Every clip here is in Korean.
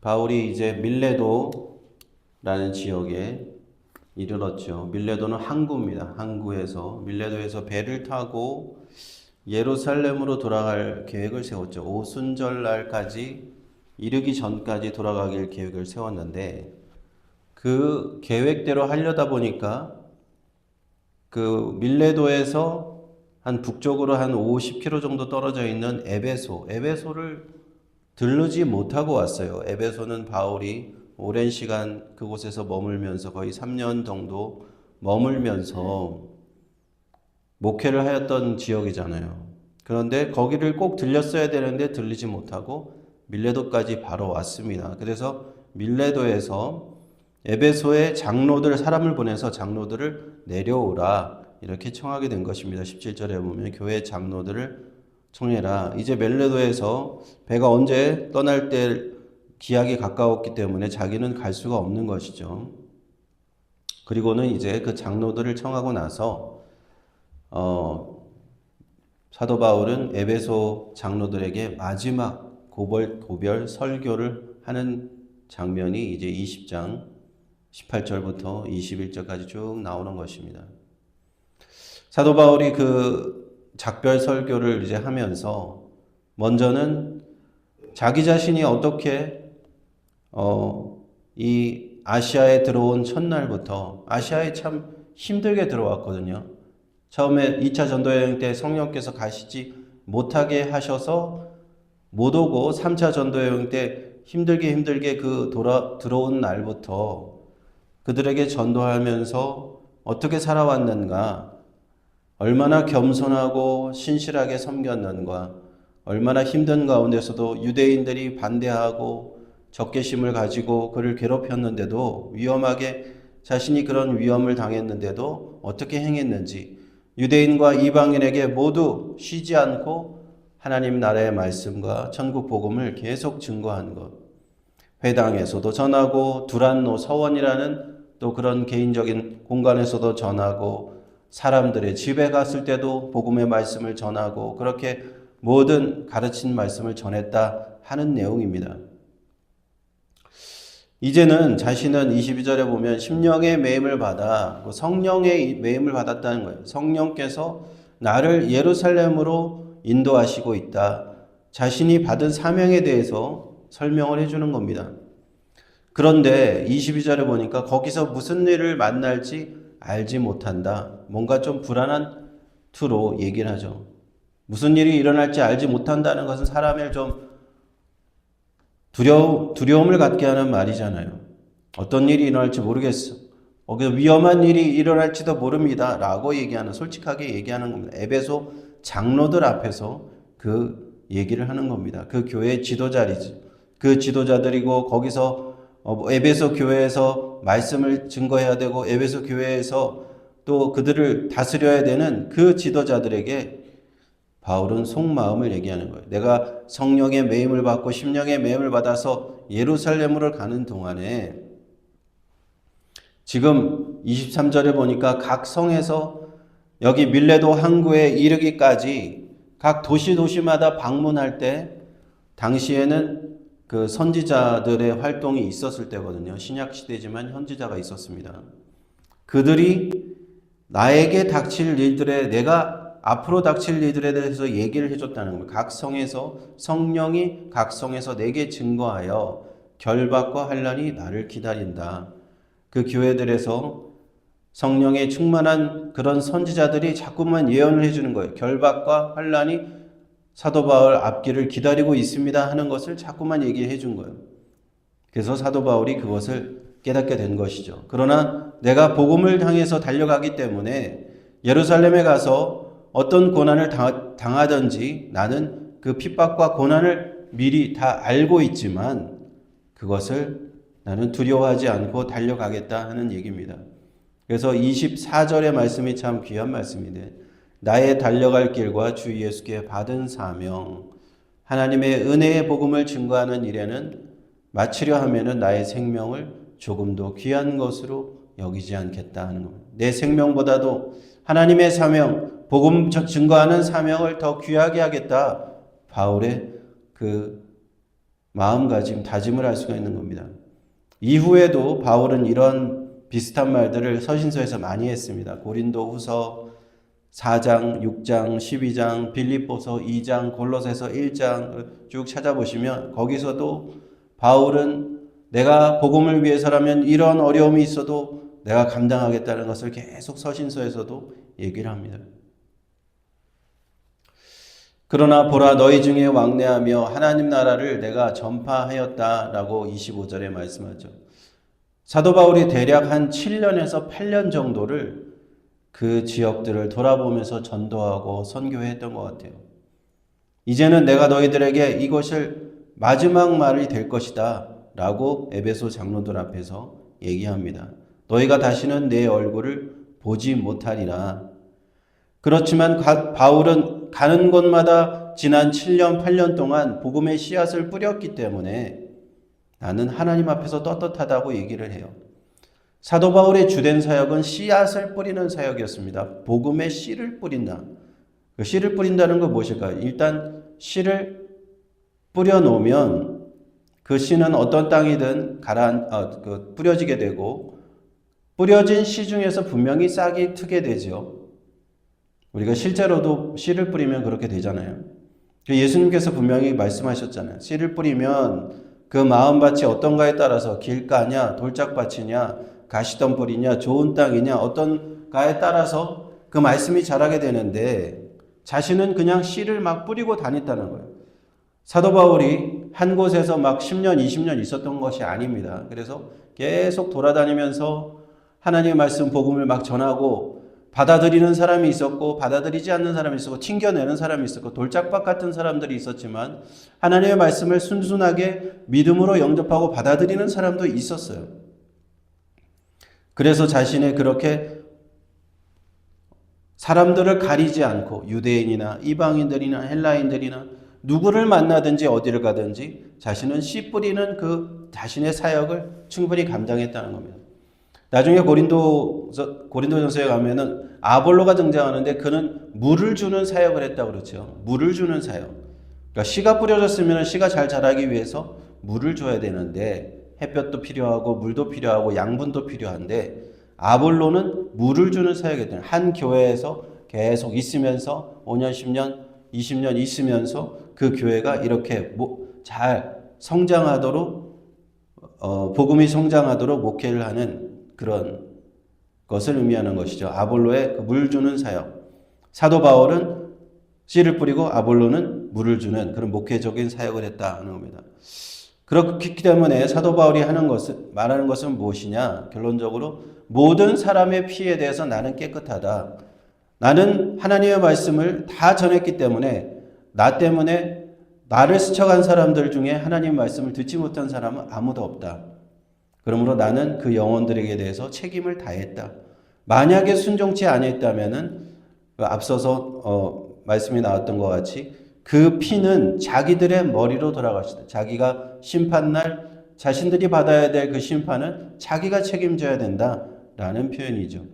바울이 이제 밀레도라는 지역에 이르렀죠. 밀레도는 항구입니다. 항구에서 밀레도에서 배를 타고 예루살렘으로 돌아갈 계획을 세웠죠. 오순절날까지 이르기 전까지 돌아가길 계획을 세웠는데 그 계획대로 하려다 보니까 그 밀레도에서 한 북쪽으로 한 50km 정도 떨어져 있는 에베소를 들르지 못하고 왔어요. 에베소는 바울이 오랜 시간 그곳에서 머물면서 거의 3년 정도 머물면서 목회를 하였던 지역이잖아요. 그런데 거기를 꼭 들렸어야 되는데 들리지 못하고 밀레도까지 바로 왔습니다. 그래서 밀레도에서 에베소의 장로들, 사람을 보내서 장로들을 내려오라 이렇게 청하게 된 것입니다. 17절에 보면 교회 장로들을 청해라. 이제 밀레도에서 배가 언제 떠날 때 기약이 가까웠기 때문에 자기는 갈 수가 없는 것이죠. 그리고는 이제 그 장로들을 청하고 나서 사도 바울은 에베소 장로들에게 마지막 고별 설교를 하는 장면이 이제 20장 18절부터 21절까지 쭉 나오는 것입니다. 사도 바울이 그 작별 설교를 이제 하면서 먼저는 자기 자신이 어떻게 이 아시아에 들어온 첫날부터 아시아에 참 힘들게 들어왔거든요. 처음에 2차 전도여행 때 성령께서 가시지 못하게 하셔서 못 오고 3차 전도여행 때 힘들게 들어온 날부터 그들에게 전도하면서 어떻게 살아왔는가, 얼마나 겸손하고 신실하게 섬겼는가, 얼마나 힘든 가운데서도 유대인들이 반대하고 적개심을 가지고 그를 괴롭혔는데도 위험하게 자신이 그런 위험을 당했는데도 어떻게 행했는지 유대인과 이방인에게 모두 쉬지 않고 하나님 나라의 말씀과 천국 복음을 계속 증거한 것. 회당에서도 전하고 두란노 서원이라는 또 그런 개인적인 공간에서도 전하고 사람들의 집에 갔을 때도 복음의 말씀을 전하고 그렇게 모든 가르친 말씀을 전했다 하는 내용입니다. 이제는 자신은 22절에 보면 심령의 매임을 받아 성령의 매임을 받았다는 거예요. 성령께서 나를 예루살렘으로 인도하시고 있다. 자신이 받은 사명에 대해서 설명을 해주는 겁니다. 그런데 22절에 보니까 거기서 무슨 일을 만날지 알지 못한다. 뭔가 좀 불안한 투로 얘기를 하죠. 무슨 일이 일어날지 알지 못한다는 것은 사람을 좀 두려움을 갖게 하는 말이잖아요. 어떤 일이 일어날지 모르겠어. 위험한 일이 일어날지도 모릅니다. 라고 솔직하게 얘기하는 겁니다. 에베소 장로들 앞에서 그 얘기를 하는 겁니다. 그 교회의 지도자리지. 그 지도자들이고 거기서 에베소 교회에서 말씀을 증거해야 되고 에베소 교회에서 또 그들을 다스려야 되는 그 지도자들에게 바울은 속마음을 얘기하는 거예요. 내가 성령의 매임을 받고 심령의 매임을 받아서 예루살렘으로 가는 동안에 지금 23절에 보니까 각 성에서 여기 밀레도 항구에 이르기까지 각 도시마다 방문할 때 당시에는 그 선지자들의 활동이 있었을 때거든요. 신약 시대지만 현지자가 있었습니다. 그들이 나에게 닥칠 일들에 내가 앞으로 닥칠 일들에 대해서 얘기를 해줬다는 겁니다. 각 성에서 성령이 각 성에서 내게 증거하여 결박과 환난이 나를 기다린다. 그 교회들에서 성령에 충만한 그런 선지자들이 자꾸만 예언을 해주는 거예요. 결박과 환난이 사도 바울 앞길을 기다리고 있습니다 하는 것을 자꾸만 얘기해 준 거예요. 그래서 사도 바울이 그것을 깨닫게 된 것이죠. 그러나 내가 복음을 향해서 달려가기 때문에 예루살렘에 가서 어떤 고난을 당하든지 나는 그 핍박과 고난을 미리 다 알고 있지만 그것을 나는 두려워하지 않고 달려가겠다 하는 얘기입니다. 그래서 24절의 말씀이 참 귀한 말씀인데 나의 달려갈 길과 주 예수께 받은 사명, 하나님의 은혜의 복음을 증거하는 일에는 마치려 하면은 나의 생명을 조금도 귀한 것으로 여기지 않겠다 하는 겁니다. 내 생명보다도 하나님의 사명, 복음 증거하는 사명을 더 귀하게 하겠다. 바울의 그 마음가짐, 다짐을 할 수가 있는 겁니다. 이후에도 바울은 이런 비슷한 말들을 서신서에서 많이 했습니다. 고린도후서 4장, 6장, 12장, 빌립보서 2장, 골로새서 1장 쭉 찾아보시면 거기서도 바울은 내가 복음을 위해서라면 이런 어려움이 있어도 내가 감당하겠다는 것을 계속 서신서에서도 얘기를 합니다. 그러나 보라 너희 중에 왕래하며 하나님 나라를 내가 전파하였다라고 25절에 말씀하죠. 사도 바울이 대략 한 7년에서 8년 정도를 그 지역들을 돌아보면서 전도하고 선교했던 것 같아요. 이제는 내가 너희들에게 이것을 마지막 말이 될 것이다 라고 에베소 장로들 앞에서 얘기합니다. 너희가 다시는 내 얼굴을 보지 못하리라. 그렇지만 바울은 가는 곳마다 지난 7년, 8년 동안 복음의 씨앗을 뿌렸기 때문에 나는 하나님 앞에서 떳떳하다고 얘기를 해요. 사도 바울의 주된 사역은 씨앗을 뿌리는 사역이었습니다. 복음의 씨를 뿌린다. 그 씨를 뿌린다는 건 무엇일까요? 일단 씨를 뿌려놓으면 그 씨는 어떤 땅이든 뿌려지게 되고 뿌려진 씨 중에서 분명히 싹이 트게 되죠. 우리가 실제로도 씨를 뿌리면 그렇게 되잖아요. 예수님께서 분명히 말씀하셨잖아요. 씨를 뿌리면 그 마음밭이 어떤가에 따라서 길가냐, 돌짝밭이냐, 가시덤불이냐, 좋은 땅이냐, 어떤가에 따라서 그 말씀이 자라게 되는데 자신은 그냥 씨를 막 뿌리고 다녔다는 거예요. 사도 바울이 한 곳에서 막 10년, 20년 있었던 것이 아닙니다. 그래서 계속 돌아다니면서 하나님의 말씀, 복음을 막 전하고 받아들이는 사람이 있었고 받아들이지 않는 사람이 있었고 튕겨내는 사람이 있었고 돌짝밭 같은 사람들이 있었지만 하나님의 말씀을 순순하게 믿음으로 영접하고 받아들이는 사람도 있었어요. 그래서 자신의 그렇게 사람들을 가리지 않고 유대인이나 이방인들이나 헬라인들이나 누구를 만나든지 어디를 가든지 자신은 씨 뿌리는 그 자신의 사역을 충분히 감당했다는 겁니다. 나중에 고린도전서에 가면은 아볼로가 등장하는데 그는 물을 주는 사역을 했다고 그렇죠. 물을 주는 사역. 그러니까 씨가 뿌려졌으면 씨가 잘 자라기 위해서 물을 줘야 되는데 햇볕도 필요하고 물도 필요하고 양분도 필요한데 아볼로는 물을 주는 사역이었던 한 교회에서 계속 있으면서 5년, 10년, 20년 있으면서 그 교회가 이렇게 잘 성장하도록 복음이 성장하도록 목회를 하는 그런 것을 의미하는 것이죠. 아볼로의 물 주는 사역. 사도 바울은 씨를 뿌리고 아볼로는 물을 주는 그런 목회적인 사역을 했다는 겁니다. 그렇기 때문에 사도 바울이 말하는 것은 무엇이냐? 결론적으로 모든 사람의 피에 대해서 나는 깨끗하다. 나는 하나님의 말씀을 다 전했기 때문에 나 때문에 나를 스쳐간 사람들 중에 하나님의 말씀을 듣지 못한 사람은 아무도 없다. 그러므로 나는 그 영혼들에게 대해서 책임을 다했다. 만약에 순종치 아니했다면은 앞서서 말씀이 나왔던 것 같이 그 피는 자기들의 머리로 돌아가시다. 자기가 심판날 자신들이 받아야 될 그 심판은 자기가 책임져야 된다라는 표현이죠.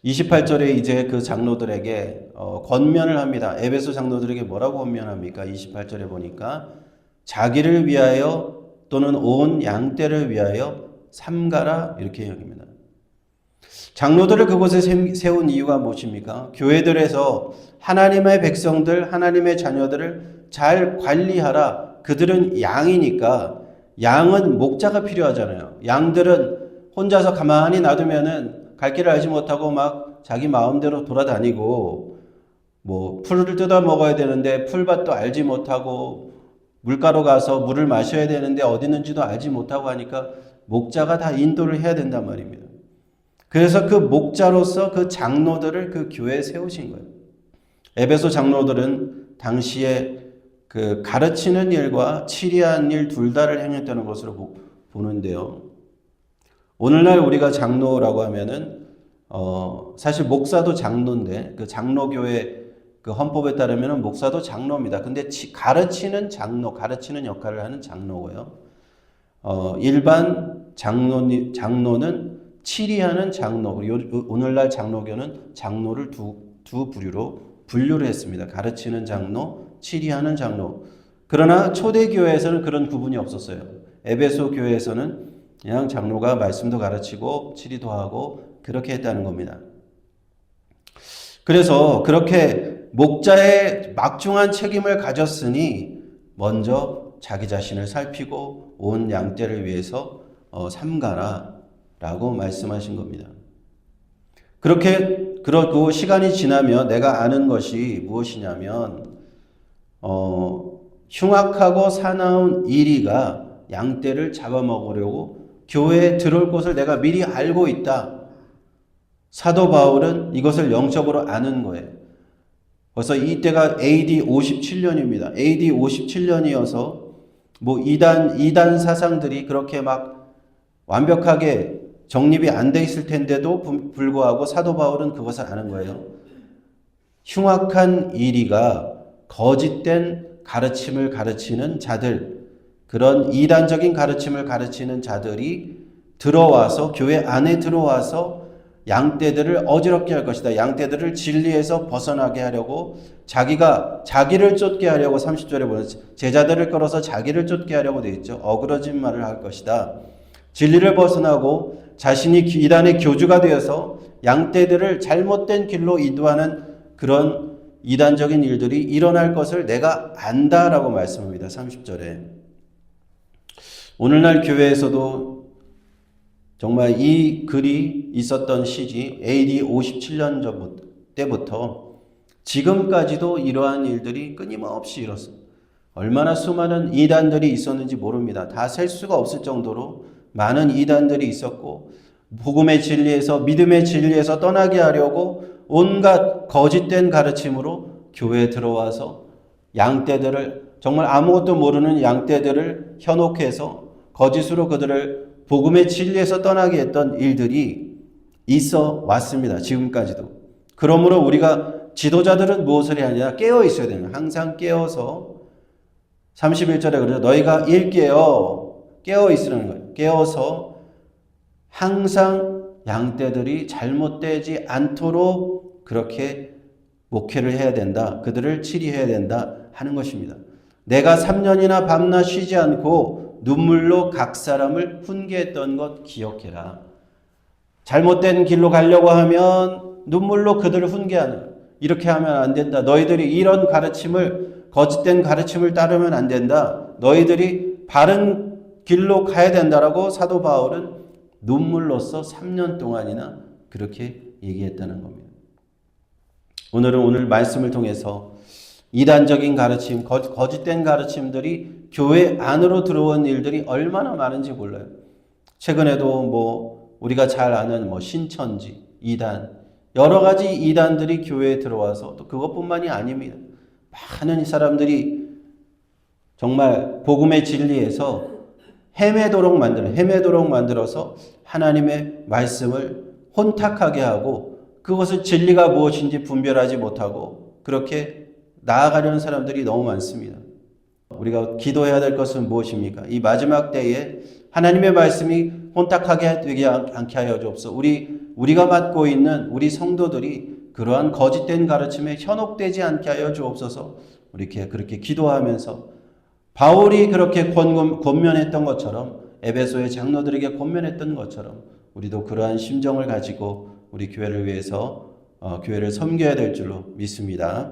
28절에 이제 그 장로들에게 권면을 합니다. 에베소 장로들에게 뭐라고 권면합니까? 28절에 보니까 자기를 위하여 또는 온 양떼를 위하여 삼가라 이렇게 이야기합니다. 장로들을 그곳에 세운 이유가 무엇입니까? 교회들에서 하나님의 백성들, 하나님의 자녀들을 잘 관리하라. 그들은 양이니까 양은 목자가 필요하잖아요. 양들은 혼자서 가만히 놔두면은 갈 길을 알지 못하고 막 자기 마음대로 돌아다니고 뭐 풀을 뜯어 먹어야 되는데 풀밭도 알지 못하고 물가로 가서 물을 마셔야 되는데 어디 있는지도 알지 못하고 하니까 목자가 다 인도를 해야 된단 말입니다. 그래서 그 목자로서 그 장로들을 그 교회에 세우신 거예요. 에베소 장로들은 당시에 그 가르치는 일과 치리한 일 둘 다를 행했다는 것으로 보는데요. 오늘날 우리가 장로라고 하면은 사실 목사도 장로인데 그 장로교회 그 헌법에 따르면 목사도 장로입니다. 근데 가르치는 역할을 하는 장로고요. 일반 장로는 치리하는 장로. 오늘날 장로교는 장로를 두 부류로 분류를 했습니다. 가르치는 장로, 치리하는 장로. 그러나 초대교회에서는 그런 구분이 없었어요. 에베소 교회에서는 그냥 장로가 말씀도 가르치고 치리도 하고 그렇게 했다는 겁니다. 그래서 그렇게 목자의 막중한 책임을 가졌으니 먼저 자기 자신을 살피고 온 양떼를 위해서 삼가라 라고 말씀하신 겁니다. 그러고 시간이 지나면 내가 아는 것이 무엇이냐면 흉악하고 사나운 이리가 양떼를 잡아먹으려고 교회에 들어올 것을 내가 미리 알고 있다. 사도 바울은 이것을 영적으로 아는 거예요. 그래서 이때가 AD 57년입니다. AD 57년이어서 뭐 이단 사상들이 그렇게 막 완벽하게 정립이 안 돼 있을 텐데도 불구하고 사도 바울은 그것을 아는 거예요. 흉악한 이리가 거짓된 가르침을 가르치는 자들, 그런 이단적인 가르침을 가르치는 자들이 들어와서 교회 안에 들어와서 양떼들을 어지럽게 할 것이다. 양떼들을 진리에서 벗어나게 하려고 자기를 쫓게 하려고 30절에 보면 제자들을 끌어서 자기를 쫓게 하려고 되어 있죠. 어그러진 말을 할 것이다. 진리를 벗어나고 자신이 이단의 교주가 되어서 양떼들을 잘못된 길로 인도하는 그런 이단적인 일들이 일어날 것을 내가 안다라고 말씀합니다. 30절에. 오늘날 교회에서도 정말 이 글이 있었던 시기 AD 57년 때부터 지금까지도 이러한 일들이 끊임없이 일었습니다. 얼마나 수많은 이단들이 있었는지 모릅니다. 다 셀 수가 없을 정도로 많은 이단들이 있었고 복음의 진리에서 믿음의 진리에서 떠나게 하려고 온갖 거짓된 가르침으로 교회에 들어와서 양떼들을 정말 아무것도 모르는 양떼들을 현혹해서 거짓으로 그들을 복음의 진리에서 떠나게 했던 일들이 있어 왔습니다. 지금까지도. 그러므로 우리가 지도자들은 무엇을 해야 하냐? 깨어 있어야 되는 거예요. 항상 깨어서 31절에 그러죠. 너희가 깨어 있으라는 거예요. 깨어서 항상 양떼들이 잘못되지 않도록 그렇게 목회를 해야 된다. 그들을 치리해야 된다 하는 것입니다. 내가 3년이나 밤낮 쉬지 않고 눈물로 각 사람을 훈계했던 것 기억해라. 잘못된 길로 가려고 하면 눈물로 그들을 훈계하는, 이렇게 하면 안 된다. 너희들이 이런 거짓된 가르침을 따르면 안 된다. 너희들이 바른 길로 가야 된다라고 사도 바울은 눈물로써 3년 동안이나 그렇게 얘기했다는 겁니다. 오늘 말씀을 통해서 이단적인 가르침, 거짓된 가르침들이 교회 안으로 들어온 일들이 얼마나 많은지 몰라요. 최근에도 우리가 잘 아는 신천지, 이단, 여러 가지 이단들이 교회에 들어와서 또 그것뿐만이 아닙니다. 많은 사람들이 정말 복음의 진리에서 헤매도록 만들어서 하나님의 말씀을 혼탁하게 하고 그것을 진리가 무엇인지 분별하지 못하고 그렇게 나아가려는 사람들이 너무 많습니다. 우리가 기도해야 될 것은 무엇입니까? 이 마지막 때에 하나님의 말씀이 혼탁하게 되지 않게 하여 주옵소서. 우리가 맡고 있는 우리 성도들이 그러한 거짓된 가르침에 현혹되지 않게 하여 주옵소서. 우리 그렇게 기도하면서 바울이 그렇게 권면했던 것처럼 에베소의 장로들에게 권면했던 것처럼 우리도 그러한 심정을 가지고 우리 교회를 위해서 교회를 섬겨야 될 줄로 믿습니다.